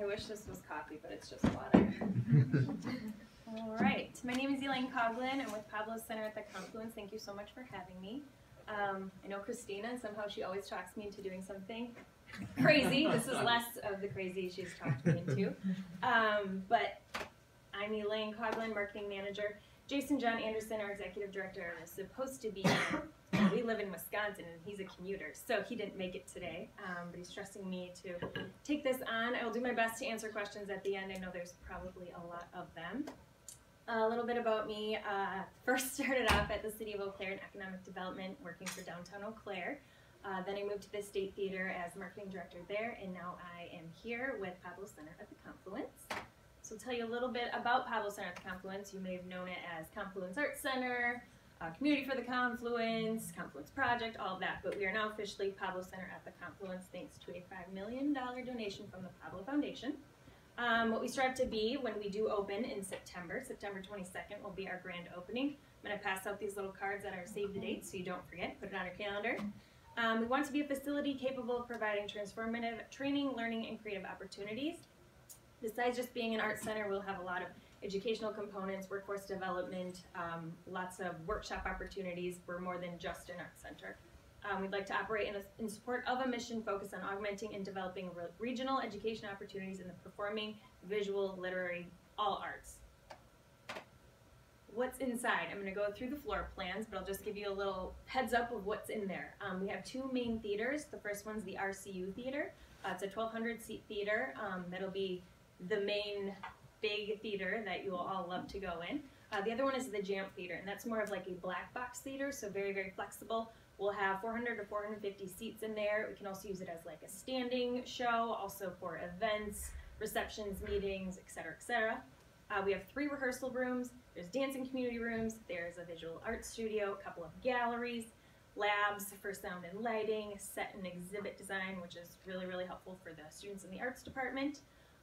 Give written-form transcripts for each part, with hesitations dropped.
I wish this was coffee, but it's just water. All right, my name is Elaine Coughlin. I'm with Pablo Center at the Confluence. Thank you so much for having me. I know Christina, and somehow she always talks me into doing something crazy. This is less of the crazy she's talked me into. But I'm Elaine Coughlin, Marketing Manager. Jason John Anderson, our Executive Director, is supposed to be here. We live in Wisconsin, and he's a commuter, so he didn't make it today, but he's trusting me to take this on. I will do my best to answer questions at the end. I know there's probably a lot of them. A little bit about me. First started off at the City of Eau Claire in Economic Development, working for downtown Eau Claire. Then I moved to the State Theater as Marketing Director there, and now I am here with Pablo Center at the Confluence. So I'll tell you a little bit about Pablo Center at the Confluence. You may have known it as Confluence Arts Center, Community for the Confluence, Confluence Project, all of that. But we are now officially Pablo Center at the Confluence thanks to a $5 million donation from the Pablo Foundation. What we strive to be when we do open in September 22nd will be our grand opening. I'm going to pass out these little cards that are save the date so you don't forget. Put it on your calendar. We want to be a facility capable of providing transformative training, learning, and creative opportunities. Besides just being an art center, we'll have a lot of educational components, workforce development, lots of workshop opportunities. We're more than just an art center. We'd like to operate in support of a mission focused on augmenting and developing regional education opportunities in the performing, visual, literary, all arts. What's inside? I'm going to go through the floor plans, but I'll just give you a little heads up of what's in there. We have two main theaters. The first one's the RCU Theater. It's a 1,200 seat theater. That'll be the main big theater that you will all love to go in. The other one is the Jamp Theater, and that's more of like a black box theater, so very, very flexible. We'll have 400 to 450 seats in there. We can also use it as like a standing show, also for events, receptions, meetings, etc., etc. We have 3 rehearsal rooms. There's dancing community rooms. There's a visual art studio, a couple of galleries, labs for sound and lighting, set and exhibit design, which is really, really helpful for the students in the arts department.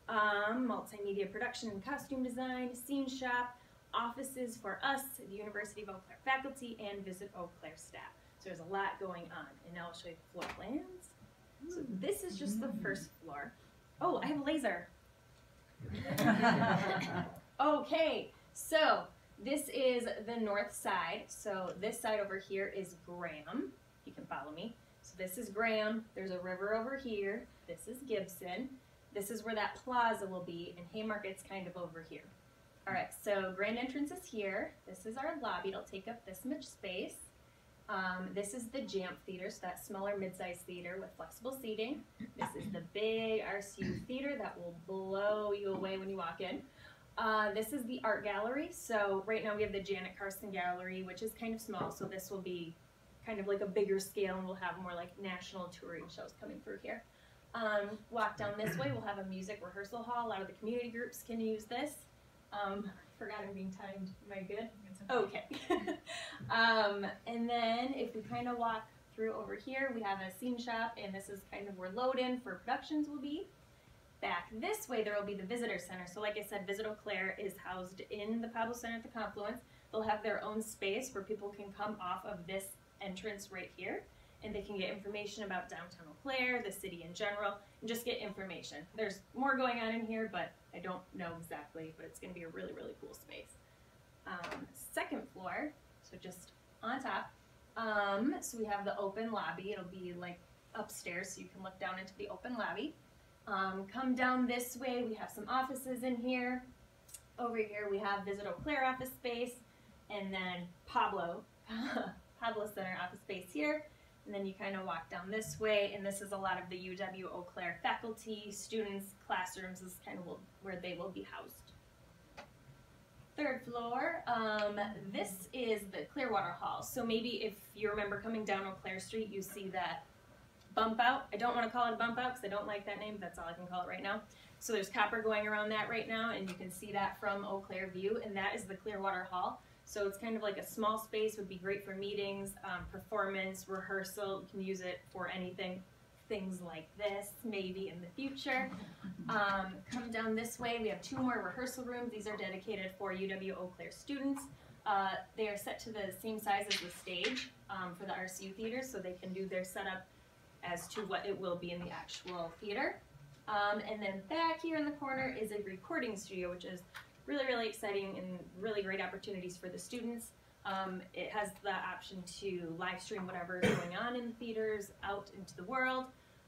Multimedia production and costume design, scene shop, offices for us, the University of Eau Claire faculty, and Visit Eau Claire staff. So there's a lot going on. And now I'll show you the floor plans. So this is just the first floor. Oh, I have a laser. Okay, so this is the north side. So this side over here is Graham. You can follow me. So this is Graham. There's a river over here. This is Gibson. This is where that plaza will be, and Haymarket's kind of over here. All right, so grand entrance is here. This is our lobby. It'll take up this much space. This is the Jamp Theater, so that smaller mid-sized theater with flexible seating. This is the big RCU Theater that will blow you away when you walk in. This is the art gallery. So right now we have the Janet Carson Gallery, which is kind of small, so this will be kind of like a bigger scale, and we'll have more like national touring shows coming through here. Walk down this way, we'll have a music rehearsal hall. A lot of the community groups can use this. I forgot I'm being timed. Am I good? Okay. And then if we kind of walk through over here, we have a scene shop, and this is kind of where load-in for productions will be. Back this way, there will be the visitor center. So like I said, Visit Eau Claire is housed in the Pablo Center at the Confluence. They'll have their own space where people can come off of this entrance right here, and they can get information about downtown Eau Claire, the city in general, and just get information. There's more going on in here, but I don't know exactly, but it's going to be a really, really cool space. Second floor, so just on top, so we have the open lobby. It'll be like upstairs, so you can look down into the open lobby. Come down this way, we have some offices in here. Over here we have Visit Eau Claire office space, and then Pablo Center office space here. And then you kind of walk down this way, and this is a lot of the UW Eau Claire faculty, students, classrooms. This is kind of where they will be housed. Third floor, this is the Clearwater Hall. So maybe if you remember coming down Eau Claire Street, you see that bump out. I don't want to call it a bump out because I don't like that name. That's all I can call it right now. So there's copper going around that right now, and you can see that from Eau Claire view, and that is the Clearwater Hall. So it's kind of like a small space, would be great for meetings, performance, rehearsal. You can use it for anything, things like this, maybe in the future. Come down this way, we have 2 more rehearsal rooms. These are dedicated for UW Eau Claire students. They are set to the same size as the stage for the RCU Theater, so they can do their setup as to what it will be in the actual theater. And then back here in the corner is a recording studio, which is really, really exciting and really great opportunities for the students. It has the option to live stream whatever is going on in the theaters out into the world.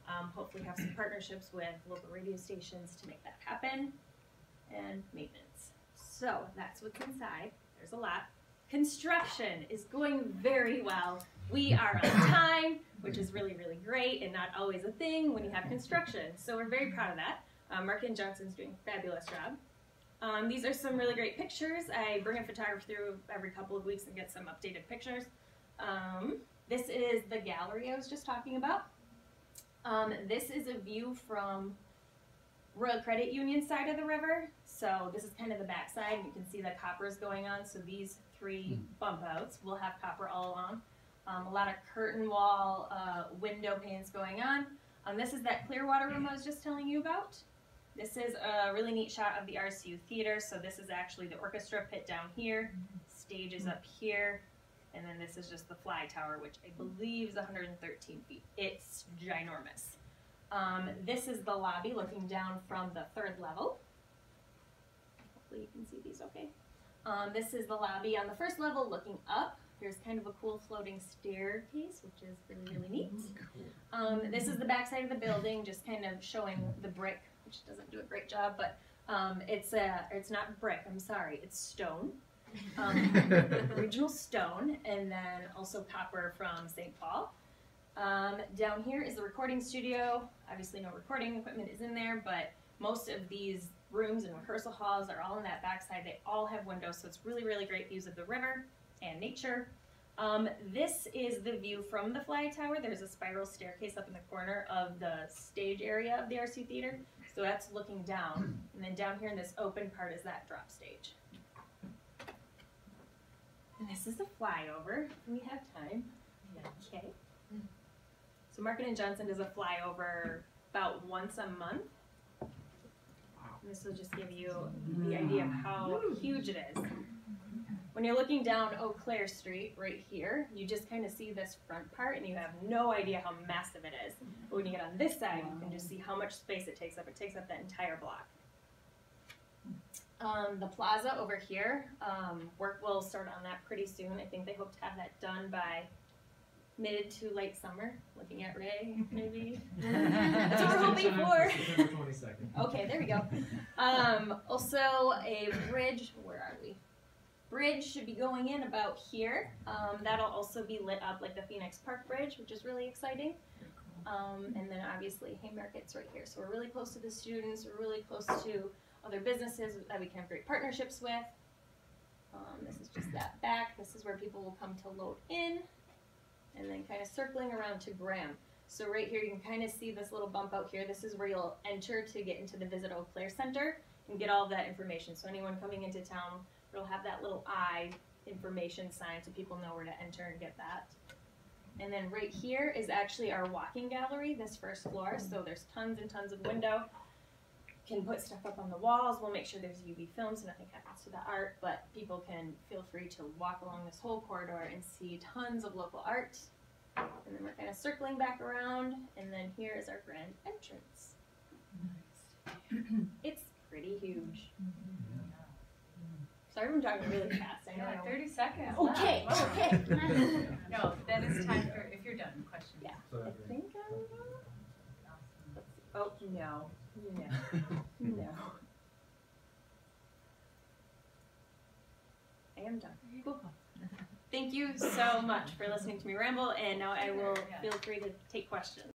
Hopefully have some partnerships with local radio stations to make that happen. And maintenance. So that's what's inside. There's a lot. Construction is going very well. We are on time, which is really, really great and not always a thing when you have construction. So we're very proud of that. Mark Johnson's doing a fabulous job. These are some really great pictures. I bring a photographer through every couple of weeks and get some updated pictures. This is the gallery I was just talking about. This is a view from Royal Credit Union side of the river. So this is kind of the back side. You can see the copper is going on. So these 3 bump outs will have copper all along. A lot of curtain wall, window panes going on. This is that Clearwater room I was just telling you about. This is a really neat shot of the RCU Theater. So this is actually the orchestra pit down here. Stage is up here. And then this is just the fly tower, which I believe is 113 feet. It's ginormous. This is the lobby looking down from the 3rd level. Hopefully you can see these okay. This is the lobby on the 1st level looking up. There's kind of a cool floating staircase, which is really, really neat. This is the back side of the building, just kind of showing the brick, which doesn't do a great job, but it's not brick, I'm sorry, it's stone. Original stone, and then also copper from St. Paul. Down here is the recording studio. Obviously no recording equipment is in there, but most of these rooms and rehearsal halls are all on that back side. They all have windows, so it's really, really great views of the river and nature. This is the view from the fly tower. There's a spiral staircase up in the corner of the stage area of the RC Theater, so that's looking down. And then down here in this open part is that drop stage. And this is the flyover. We have time. Okay. So Mark Johnson does a flyover about once a month. And this will just give you the idea of how huge it is. When you're looking down Eau Claire Street right here, you just kind of see this front part and you have no idea how massive it is. But when you get on this side, you can just see how much space it takes up. It takes up that entire block. The plaza over here, work will start on that pretty soon. I think they hope to have that done by mid to late summer. Looking at Ray, maybe. That's what we're hoping for. September 22nd. Okay, there we go. Also, a bridge. Where are we? Bridge should be going in about here. That'll also be lit up like the Phoenix Park Bridge, which is really exciting. And then obviously Haymarket's right here. So we're really close to the students. We're really close to other businesses that we can have great partnerships with. This is just that back. This is where people will come to load in. And then kind of circling around to Graham. So right here you can kind of see this little bump out here. This is where you'll enter to get into the Visit Eau Claire Center and get all of that information. So anyone coming into town, it'll have that little eye information sign so people know where to enter and get that. And then right here is actually our walking gallery, this 1st floor. So there's tons and tons of window. Can put stuff up on the walls. We'll make sure there's UV film so nothing happens to the art, but people can feel free to walk along this whole corridor and see tons of local art. And then we're kind of circling back around, and then here is our grand entrance. Nice. It's pretty huge. Sorry I'm talking really fast. I know. Yeah, 30 seconds. Okay, left. okay. No, then it's time for, if you're done, questions. Yeah, I think I'm done. Oh, no. No. No. I am done. Cool. Thank you so much for listening to me ramble, and now I will feel free to take questions.